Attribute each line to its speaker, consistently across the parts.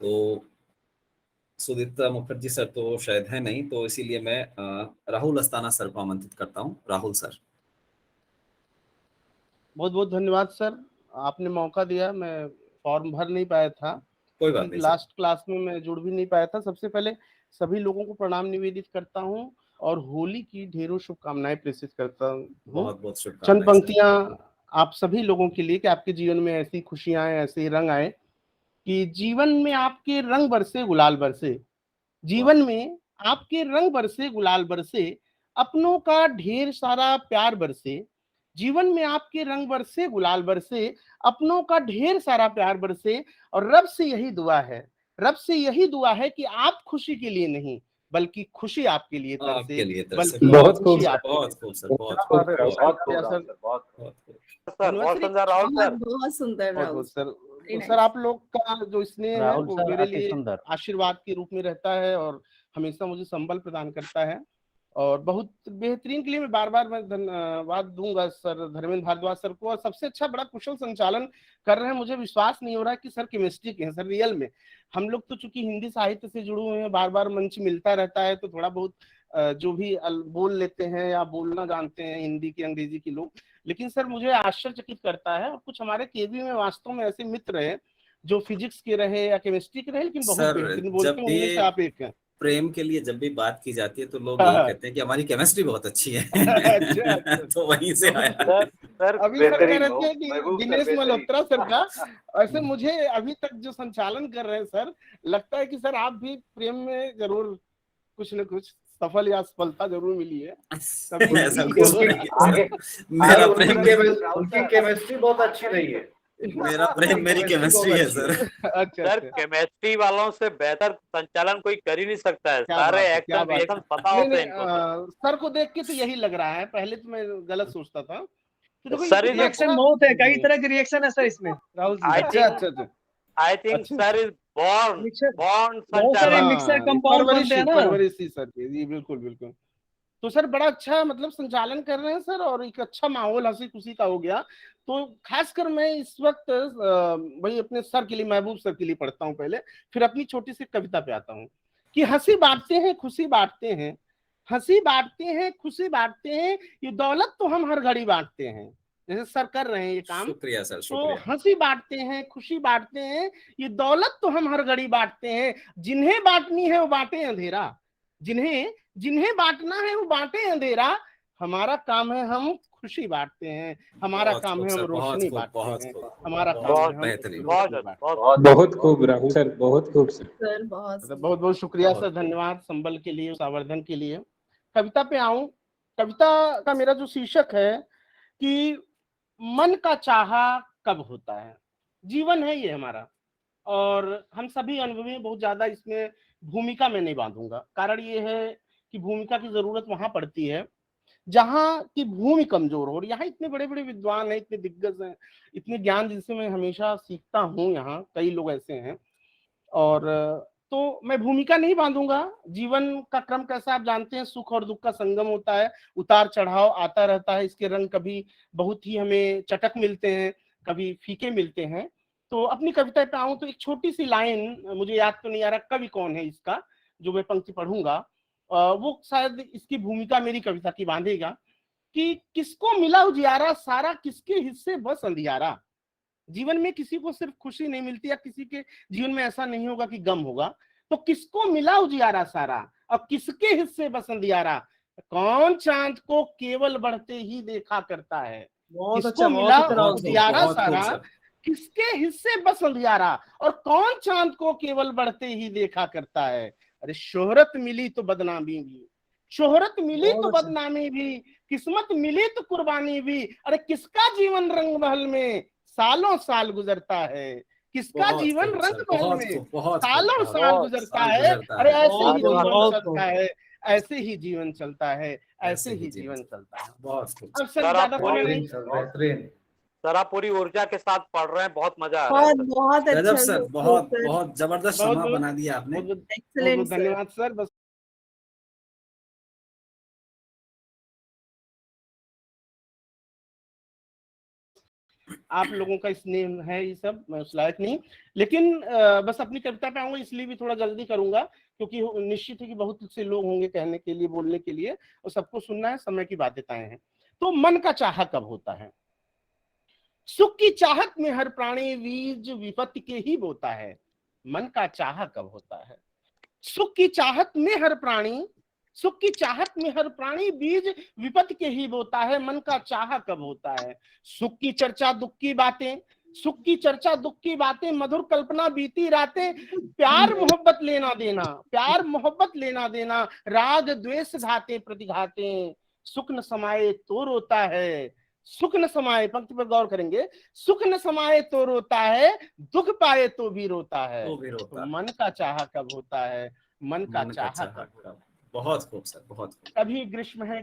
Speaker 1: तो सुदीप्ता मुखर्जी सर तो शायद है नहीं, तो इसीलिए मैं राहुल अस्थाना सर को आमंत्रित करता हूँ। राहुल सर।
Speaker 2: बहुत बहुत धन्यवाद सर, आपने मौका दिया। मैं फॉर्म भर नहीं पाया था
Speaker 1: कोई बात
Speaker 2: क्योंकि
Speaker 1: नहीं सर।
Speaker 2: लास्ट क्लास में मैं जुड़ भी नहीं पाया था। सबसे पहले सभी लोगों को प्रणाम निवेदित करता हूँ और होली की ढेरों शुभकामनाएं प्रेषित करता हूँ।
Speaker 1: बहुत बहुत
Speaker 2: चंद
Speaker 1: शुभकामनाएं सर।
Speaker 2: पंक्तियां आप सभी लोगों के लिए कि आपके जीवन में ऐसी खुशियां आए, ऐसे ही रंग आए कि जीवन में आपके रंग बरसे, गुलाल बरसे। जीवन में आपके रंग बरसे, गुलाल बरसे, अपनों का ढेर सारा प्यार बरसे। जीवन में आपके रंग बरसे, गुलाल बरसे, अपनों का ढेर सारा प्यार बरसे। और रब से यही दुआ है, रब से यही दुआ है कि आप खुशी के लिए नहीं बल्कि खुशी आपके लिए तरसे,
Speaker 1: आपके लिए तरफ से।
Speaker 2: बल्कि
Speaker 1: बहुत
Speaker 2: खुशी
Speaker 1: खूब,
Speaker 2: आपके लिए।
Speaker 1: बहुत खूब सर, बहुत
Speaker 2: क्या
Speaker 1: खूब,
Speaker 2: बात है,
Speaker 1: बहुत
Speaker 2: बहुत
Speaker 1: खूब,
Speaker 2: सर,
Speaker 1: बहुत खूब।
Speaker 3: सर बहुत सुंदर राहुल सर,
Speaker 4: बहुत सुंदर
Speaker 2: बहुत
Speaker 4: राहुल
Speaker 2: बहुत सर।
Speaker 4: Very
Speaker 2: तो सर
Speaker 4: nice.
Speaker 2: आप लोग का जो स्नेह है
Speaker 5: राहुल
Speaker 2: वो
Speaker 5: सर
Speaker 2: मेरे
Speaker 5: अति
Speaker 2: लिए
Speaker 5: सुंदर।
Speaker 2: आशीर्वाद के रूप में रहता है और हमेशा मुझे संबल प्रदान करता है। और बहुत बेहतरीन के लिए मैं बार बार मैं धन्यवाद दूंगा सर धर्मेंद्र भारद्वाज सर को। और सबसे अच्छा बड़ा कुशल संचालन कर रहे हैं। मुझे विश्वास नहीं हो रहा है कि सर केमिस्ट्री के हैं सर, रियल में। हम लोग तो चूंकि हिंदी साहित्य से जुड़े हुए हैं, बार बार मंच मिलता रहता है तो थोड़ा बहुत जो भी बोल लेते हैं या बोलना जानते हैं हिंदी की, अंग्रेजी की लोग। लेकिन सर मुझे आश्चर्यचकित करता है, और कुछ हमारे केवी में वास्तव में ऐसे मित्र हैं जो फिजिक्स के रहे या केमिस्ट्री के रहे, लेकिन बहुत
Speaker 1: सर
Speaker 2: बेहतरीन बोलते
Speaker 1: जब
Speaker 2: हैं, उनमें से
Speaker 1: भी
Speaker 2: आप एक हैं।
Speaker 1: प्रेम के लिए जब भी बात की जाती है तो लोग यही कहते हैं कि हमारी केमिस्ट्री बहुत अच्छी है।
Speaker 2: अच्छा अच्छा।
Speaker 1: तो वहीं से आया।
Speaker 3: सर सर
Speaker 2: अभी सर कह
Speaker 6: बेहतरीन
Speaker 2: रहे
Speaker 6: हो,
Speaker 2: थे कि
Speaker 6: महबूब सर,
Speaker 2: दिनेश
Speaker 6: बेहतरीन।
Speaker 2: मल्होत्रा सर का ऐसे मुझे अभी तक जो संचालन कर रहे हैं सर, लगता है कि सर आप भी प्रेम में जरूर कुछ न कुछ सफल या सफलता जरूर मिली है। तभी
Speaker 1: ऐसा
Speaker 2: ये
Speaker 1: कुछ
Speaker 2: हो रहा है।
Speaker 1: नहीं है
Speaker 6: आगे
Speaker 1: सर। मेरा
Speaker 6: आगे
Speaker 1: प्रेम,
Speaker 6: उनकी केमिस्ट्री बहुत अच्छी रही है।
Speaker 1: मेरा प्रेम मेरी केमिस्ट्री है सर।
Speaker 2: अच्छा
Speaker 3: सर
Speaker 2: अच्छा।
Speaker 3: केमिस्ट्री वालों से बेहतर संचालन कोई कर ही नहीं सकता है।
Speaker 2: क्या
Speaker 3: सारे
Speaker 2: बात है, क्या
Speaker 3: एक्शन
Speaker 2: बात
Speaker 3: रिएक्शन
Speaker 2: है।
Speaker 3: पता
Speaker 2: नहीं
Speaker 3: होते हैं
Speaker 2: नहीं,
Speaker 3: इनको सर।
Speaker 2: सर को देख के तो यही लग रहा है, पहले तो मैं गलत सोचता था। तो देखो ये
Speaker 3: सर
Speaker 2: कितना
Speaker 7: रिएक्शन
Speaker 2: अच्छा।
Speaker 7: बहुत है, कई तरह के रिएक्शन है सर इसमें राहुल जी।
Speaker 3: आई
Speaker 2: अच्छा
Speaker 3: थिंक
Speaker 2: अच्छा अच्छा।
Speaker 3: आई थिंक
Speaker 2: अच्छा
Speaker 3: sir is born
Speaker 7: mixer
Speaker 3: born
Speaker 7: बहुत सारे
Speaker 3: संचालक।
Speaker 7: मिक्सर
Speaker 2: हाँ,
Speaker 7: कंपाउंड बनते हैं ना।
Speaker 2: परवरिश ही सर की जी, बिल्कुल बिल्कुल। तो सर बड़ा अच्छा मतलब संचालन कर रहे हैं सर, और एक अच्छा माहौल हंसी खुशी का हो गया। तो खासकर मैं इस वक्त भाई अपने सर के लिए, महबूब सर के लिए पढ़ता हूँ पहले, फिर अपनी छोटी सी कविता पे आता हूँ कि हंसी बांटते हैं, खुशी बांटते हैं, हंसी बांटते हैं, खुशी बांटते हैं, ये दौलत तो हम हर घड़ी बांटते हैं। जैसे सर कर रहे हैं ये काम,
Speaker 1: शुक्रिया सर,
Speaker 2: तो
Speaker 1: शुक्रिया।
Speaker 2: हंसी बांटते हैं, खुशी बांटते हैं, ये दौलत तो हम हर घड़ी बांटते हैं। जिन्हें बांटनी है वो बांटे अंधेरा, जिन्हें जिन्हें बांटना है वो बांटे अंधेरा। हमारा काम है हम खुशी बांटते हैं, हमारा
Speaker 1: बहुत
Speaker 2: काम
Speaker 1: खूब
Speaker 2: है हम
Speaker 1: सर, बहुत
Speaker 2: रोशनी
Speaker 1: खूब,
Speaker 2: बांटते
Speaker 1: बहुत
Speaker 2: हैं,
Speaker 1: खूब,
Speaker 2: हमारा काम
Speaker 3: बहुत
Speaker 2: है हम
Speaker 1: बेहतरीन।
Speaker 3: बहुत
Speaker 2: रोशनी बांटते
Speaker 3: बहुत
Speaker 8: बहुत खूब राहुल सर, बहुत खूब सर।
Speaker 4: सर बहुत
Speaker 2: हैं। बहुत बहुत शुक्रिया सर, धन्यवाद संबल के लिए, उस आवर्धन के लिए। कविता पे आऊं। कविता का मेरा जो शीर्षक है कि मन का चाहा कब होता है। जीवन है ये हमारा, और हम सभी अनुभवी हैं। बहुत ज्यादा इसमें भूमिका में नहीं बांधूंगा। कारण ये है कि भूमिका की जरूरत वहां पड़ती है जहां की भूमि कमजोर हो। और यहाँ इतने बड़े बड़े विद्वान हैं, इतने दिग्गज हैं, इतने ज्ञान जिनसे मैं हमेशा सीखता हूँ, यहाँ कई लोग ऐसे हैं। और तो मैं भूमिका नहीं बांधूंगा। जीवन का क्रम कैसा आप जानते हैं, सुख और दुख का संगम होता है, उतार चढ़ाव आता रहता है। इसके रंग कभी बहुत ही हमें चटक मिलते हैं, कभी फीके मिलते हैं। तो अपनी कविता पे आऊं तो एक छोटी सी लाइन, मुझे याद तो नहीं आ रहा कवि कौन है इसका, जो मैं पंक्ति पढ़ूंगा वो शायद इसकी भूमिका मेरी कविता की बांधेगा कि किसको मिला उजियारा सारा, किसके हिस्से बस अंधियारा। जीवन में किसी को सिर्फ खुशी नहीं मिलती, या किसी के जीवन में ऐसा नहीं होगा कि गम होगा। तो किसको मिला उजियारा सारा, अब किसके हिस्से बस अंधियारा। कौन चांद को केवल बढ़ते ही देखा करता है,
Speaker 7: बहुत
Speaker 2: किसको
Speaker 7: अच्छा,
Speaker 2: मिला
Speaker 7: बहुत अच्छा राहुल
Speaker 1: बहुत
Speaker 7: जी।
Speaker 1: खूब,
Speaker 2: उजियारा
Speaker 1: बहुत खूब
Speaker 2: सारा,
Speaker 1: सर।
Speaker 2: किसके हिस्से बस अंधियारा। और कौन चांद को केवल बढ़ते ही देखा करता है। अरे शोहरत मिली तो बदनामी भी, शोहरत मिली तो
Speaker 7: बहुत अच्छा।
Speaker 2: बदनामी भी, किस्मत मिली तो कुर्बानी भी। अरे किसका जीवन रंग महल में सालों साल गुजरता है, किसका
Speaker 1: बहुत
Speaker 2: जीवन
Speaker 1: खूब
Speaker 2: रंग
Speaker 1: सर,
Speaker 2: महल
Speaker 1: बहुत
Speaker 2: में
Speaker 1: खूब, बहुत खूब,
Speaker 2: सालों
Speaker 1: बहुत
Speaker 2: साल
Speaker 3: बहुत
Speaker 2: गुजरता
Speaker 1: साल
Speaker 2: है।
Speaker 1: गुजरता
Speaker 2: अरे
Speaker 1: है।
Speaker 2: ऐसे ही
Speaker 7: बहुत
Speaker 2: जीवन
Speaker 7: बहुत
Speaker 2: चलता है, ऐसे ही जीवन चलता है, ऐसे ही जीवन चलता है।
Speaker 1: बहुत खूब।
Speaker 2: अब सर
Speaker 3: सर
Speaker 2: ज्यादा
Speaker 3: आप
Speaker 2: समय
Speaker 3: पूरी
Speaker 2: नहीं।
Speaker 6: बेहतरीन।
Speaker 3: सर आप पूरी ऊर्जा के साथ पढ़ रहे हैं, बहुत मजा आ रहा है
Speaker 4: बहुत
Speaker 3: सर।
Speaker 4: बहुत
Speaker 1: गजब
Speaker 4: अच्छा
Speaker 1: सर,
Speaker 4: सर,
Speaker 1: बहुत बहुत जबरदस्त
Speaker 2: बहुत
Speaker 1: समा
Speaker 2: बहुत
Speaker 1: बना दिया आपने।
Speaker 2: बहुत
Speaker 4: एक्सीलेंट सर।
Speaker 2: धन्यवाद सर। बस आप लोगों का स्नेह है, ये सब मैं उस लायक नहीं, लेकिन बस अपनी कविता पे आऊंगा, इसलिए भी थोड़ा जल्दी करूंगा क्योंकि निश्चित है कि बहुत से लोग होंगे कहने के लिए, बोलने के लिए, और सबको सुनना है, समय की बाध्यताएं हैं। तो मन का चाहा कब होता है? सुख की चाहत में हर प्राणी बीज विपत्ति के ही बोता है। मन का चाहा कब होता है? सुख की चाहत में हर प्राणी, सुख की चाहत में हर प्राणी बीज विपत्ति के ही बोता है। मन का चाहा कब होता है? सुख की चर्चा दुख की बातें, सुख की चर्चा दुख की बातें, मधुर कल्पना बीती रातें, प्यार मोहब्बत लेना देना, प्यार मोहब्बत लेना देना, राग द्वेष घाते प्रतिघाते, सुख न समाये तो रोता है, सुख न समाये, पंक्ति पर गौर करेंगे, सुख न समाये तो रोता है, दुख पाए तो भी रोता है।
Speaker 1: तो भी रोता
Speaker 2: तो मन का चाहा कब होता है? मन का चाहा कब होता है?
Speaker 1: बहुत खूब सर, बहुत खूब।
Speaker 2: कभी ग्रीष्म है,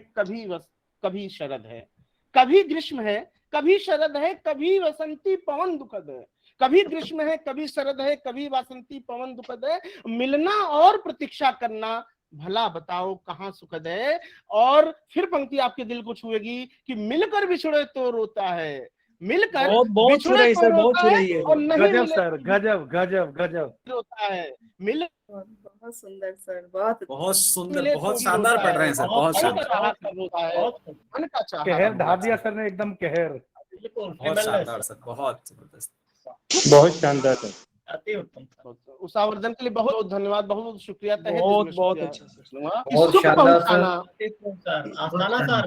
Speaker 2: कभी शरद है, कभी ग्रीष्म है, कभी शरद है, कभी वसंती पवन दुखद है। कभी ग्रीष्म है, कभी शरद है, कभी वासंती पवन दुखद है। मिलना और प्रतीक्षा करना, भला बताओ कहाँ सुखद है। और फिर पंक्ति आपके दिल को छुएगी कि मिलकर बिछड़े तो रोता है, मिलकर
Speaker 7: बहुत छू रही सर, बहुत छू रही है।
Speaker 2: और नहीं
Speaker 6: गजब
Speaker 2: मिले
Speaker 6: सर, गजब गजब गजब।
Speaker 2: रोता है। मिल
Speaker 4: बहुत सुंदर सर, बहुत
Speaker 1: बहुत सुंदर,
Speaker 2: मिले
Speaker 1: बहुत
Speaker 2: तो
Speaker 1: शानदार
Speaker 2: होता
Speaker 1: पढ़ रहे हैं सर, बहुत
Speaker 2: मन का
Speaker 1: शानदार,
Speaker 2: चाहा कब होता है? मन का चाहा
Speaker 6: कहर
Speaker 2: कब
Speaker 6: ढा
Speaker 2: होता
Speaker 6: दिया
Speaker 2: है?
Speaker 6: सर ने, एकदम कहर।
Speaker 1: बहुत शानदार सर, बहुत जबरदस्त।
Speaker 8: बहुत शानदार सर।
Speaker 2: उसावर्धन के लिए बहुत बहुत धन्यवाद, बहुत बहुत शुक्रिया, तहे दिल
Speaker 7: बहुत
Speaker 2: में
Speaker 7: बहुत
Speaker 2: शुक्रिया
Speaker 7: अच्छा सर।
Speaker 2: दूंगा कि
Speaker 6: बहुत
Speaker 2: सुख
Speaker 6: शानदार
Speaker 2: पहुंचाना।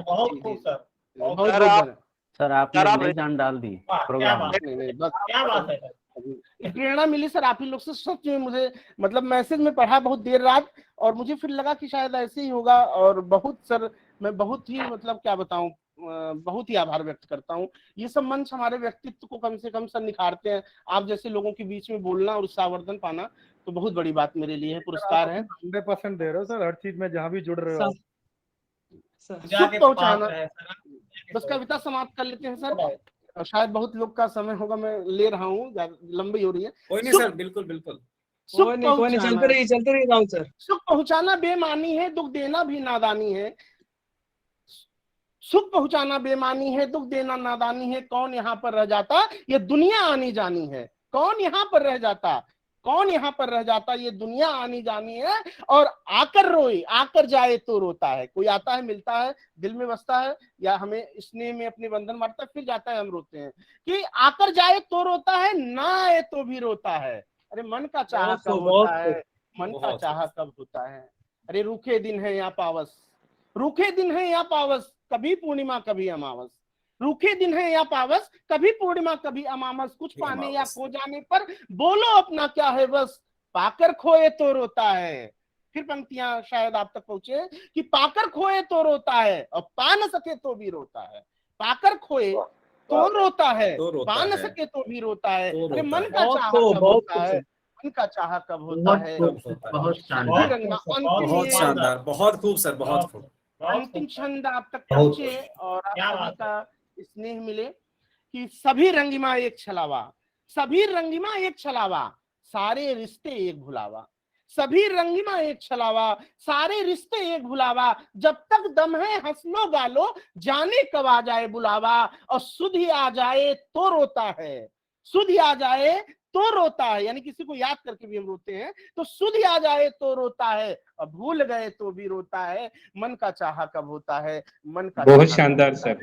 Speaker 6: बहुत खूब सर।
Speaker 2: बहुत
Speaker 3: सर,
Speaker 2: बहुत
Speaker 3: आप-
Speaker 2: धन्यवाद।
Speaker 5: सर आपने
Speaker 3: सर, आप-
Speaker 5: नई जान डाल दी प्रोग्राम में।
Speaker 2: नहीं, बस प्रेरणा मिली सर आप ही लोग से, सच में मुझे मतलब मैसेज में पढ़ा बहुत देर रात, और मुझे फिर लगा कि शायद ऐसे ही होगा। और बहुत सर मैं बहुत ही मतलब क्या बताऊं, बहुत ही आभार व्यक्त करता हूं। ये सब मंच हमारे व्यक्तित्व को कम से कम सर निखारते हैं। आप जैसे लोगों के बीच में बोलना और उत्साहवर्धन पाना तो बहुत बड़ी बात मेरे लिए है, पुरस्कार है।
Speaker 6: 100% दे रहे हो सर, हर चीज में जहाँ भी जुड़ रहे हो।
Speaker 2: सुख पहुंचाना। बस कविता समाप्त कर लेते हैं सर, और शायद बहुत लोग का समय होगा, मैं ले रहा हूँ, लंबी हो रही है।
Speaker 1: कोई नहीं
Speaker 2: सुख-
Speaker 1: सर, बिल्कुल बिल्कुल।
Speaker 2: सुख
Speaker 7: कोई नहीं,
Speaker 2: पहुंचाना,
Speaker 7: चलते रहिए राहुल सर।
Speaker 2: सुख पहुंचाना बेमानी है, दुख देना भी नादानी है। सुख पहुंचाना बेमानी है, दुख देना नादानी है। कौन यहाँ पर रह जाता, ये दुनिया आनी जानी है। कौन यहाँ पर रह जाता, कौन यहाँ पर रह जाता, ये दुनिया आनी जानी है। और आकर रोए, आकर जाए तो रोता है। कोई आता है, मिलता है, दिल में बसता है, या हमें स्नेह में अपने बंधन मारता है, फिर जाता है, हम रोते हैं। कि आकर जाए तो रोता है, ना आए तो भी रोता है। अरे मन का चाहा कब होता है? मन का चाहा कब होता है? अरे रूखे दिन है या पावस, रूखे दिन है या पावस, कभी पूर्णिमा कभी अमावस। रूखे दिन है या पावस, कभी पूर्णिमा कभी अमावस। कुछ पाने या खो जाने पर बोलो अपना क्या है बस, पाकर खोए तो रोता है। फिर पंक्तियां शायद आप तक पहुंचे कि पाकर खोए तो रोता है, और पा न सके तो भी रोता है। पाकर खोए तो रोता है, पा न सके तो भी रोता है। अरे मन का चाहा कब होता है? मन का चाहा कब होता है?
Speaker 1: बहुत शानदार, बहुत खूब सर, बहुत खूब।
Speaker 2: अंतिम छंद आप तक पहुंचे और आप सभी का स्नेह मिले कि सभी रंगिमा एक छलावा, सभी रंगिमा एक छलावा, सारे रिश्ते एक भुलावा। सभी रंगिमा एक छलावा, सारे रिश्ते एक भुलावा। जब तक दम है हंस लो गालो, जाने कब आ जाए बुलावा। और सुध ही आ जाए तो रोता है, सुध ही आ जाए तो रोता है, यानी किसी को याद करके भी हम रोते हैं। तो सुध ही आ जाए तो रोता है, और भूल गए तो भी रोता है। मन का चाहा कब होता है? मन का
Speaker 8: बहुत शानदार सर,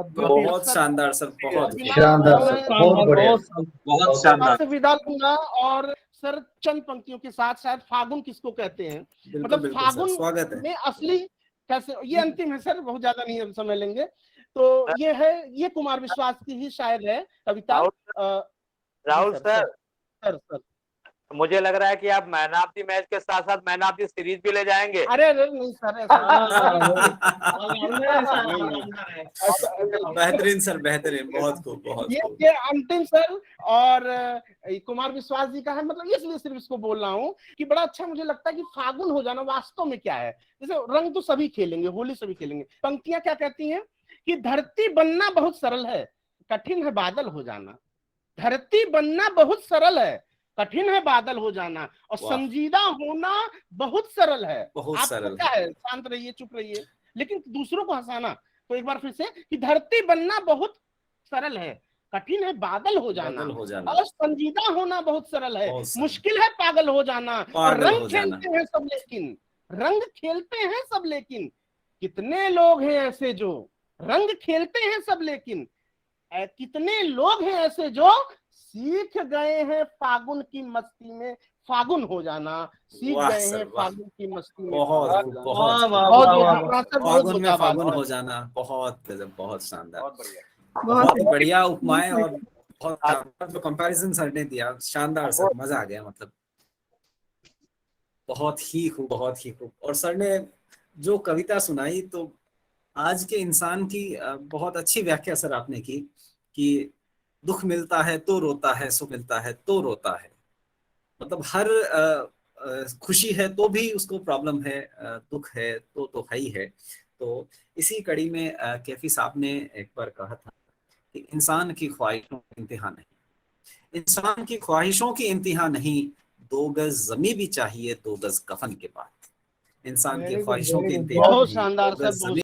Speaker 1: बहुत शानदार सर, बहुत
Speaker 6: शानदार सर, बहुत बढ़िया।
Speaker 8: बहुत शानदार।
Speaker 2: आपसे विदा लूंगा, और सर चंद पंक्तियों के साथ, शायद फागुन किसको कहते हैं, मतलब फागुन
Speaker 1: स्वागत है।
Speaker 2: में असली कैसे, ये अंतिम है सर, बहुत ज्यादा नहीं हम समय लेंगे। तो ये है, ये कुमार विश्वास की ही शायद है कविता।
Speaker 3: राहुल सर,
Speaker 2: सर
Speaker 3: मुझे लग रहा है कि आप मैन ऑफ द मैच के साथ साथ मैन ऑफ द सीरीज भी ले जाएंगे।
Speaker 2: अरे नहीं सर,
Speaker 1: बेहतरीन सर, बेहतरीन, बहुत खूब, बहुत खूब।
Speaker 2: ये अंतिम सर। और कुमार विश्वास जी का है, मतलब इसलिए सिर्फ इसको बोल रहा हूँ कि बड़ा अच्छा मुझे लगता है कि फागुन हो जाना वास्तव में क्या है। जैसे रंग तो सभी खेलेंगे, होली सभी खेलेंगे। पंक्तियां क्या कहती हैं कि धरती बनना बहुत सरल है, कठिन है बादल हो जाना। धरती बनना बहुत सरल है, कठिन है बादल हो जाना। और संजीदा होना बहुत सरल है।
Speaker 1: बहुत
Speaker 2: आप
Speaker 1: सरल
Speaker 2: क्या है, शांत रहिए, चुप रहिए, लेकिन दूसरों को हंसाना। तो एक बार फिर से कि धरती बनना बहुत सरल है, कठिन है बादल हो जाना,
Speaker 1: पागल हो जाना,
Speaker 2: और संजीदा होना बहुत सरल है,
Speaker 1: बहुत सरल।
Speaker 2: मुश्किल है पागल हो जाना। और
Speaker 1: पागल
Speaker 2: रंग
Speaker 1: हो जाना।
Speaker 2: खेलते हैं सब लेकिन, रंग खेलते हैं सब लेकिन, कितने लोग हैं ऐसे जो रंग खेलते हैं सब लेकिन, कितने लोग हैं ऐसे जो सीख गए हैं फागुन की मस्ती में फागुन हो जाना, सीख
Speaker 1: वाह
Speaker 2: गए
Speaker 1: सर,
Speaker 2: हैं
Speaker 1: वाह।
Speaker 2: फागुन की मस्ती में
Speaker 1: बहुत
Speaker 2: फागुन हो जाना।
Speaker 1: बहुत
Speaker 7: वाह, वाह,
Speaker 2: बहुत
Speaker 7: वाह,
Speaker 2: बहुत
Speaker 7: वाह,
Speaker 2: धन्यवाद सर, बहुत
Speaker 1: फागुन
Speaker 2: बहुत
Speaker 1: में
Speaker 2: आभार
Speaker 1: फागुन
Speaker 2: सर।
Speaker 1: हो जाना, बहुत गजब, बहुत शानदार,
Speaker 4: बहुत
Speaker 1: बहुत बढ़िया उपमाएं और बहुत जो कंपैरिजन सर ने दिया, शानदार सर, मजा आ गया, मतलब बहुत ही खूब, बहुत ही खूब। और सर ने जो कविता सुनाई तो आज के इंसान की बहुत अच्छी व्याख्या सर आपने की कि दुख मिलता है तो रोता है, सुख मिलता है तो रोता है। मतलब हर खुशी है तो भी उसको प्रॉब्लम है, दुख है तो है ही है। तो इसी कड़ी में कैफी साहब ने एक बार कहा था कि इंसान की ख्वाहिशों की इंतहा नहीं, इंसान की ख्वाहिशों की इंतहा नहीं, 2 गज जमी भी चाहिए 2 गज कफन के बाद। इंसान की
Speaker 6: Very good,
Speaker 1: ख्वाहिशों
Speaker 6: very
Speaker 1: की
Speaker 6: good.
Speaker 1: इंतहा
Speaker 2: बहुत
Speaker 1: नहीं,
Speaker 2: शानदार
Speaker 1: 2
Speaker 2: सर,
Speaker 1: गज
Speaker 2: बहुत
Speaker 1: जमीन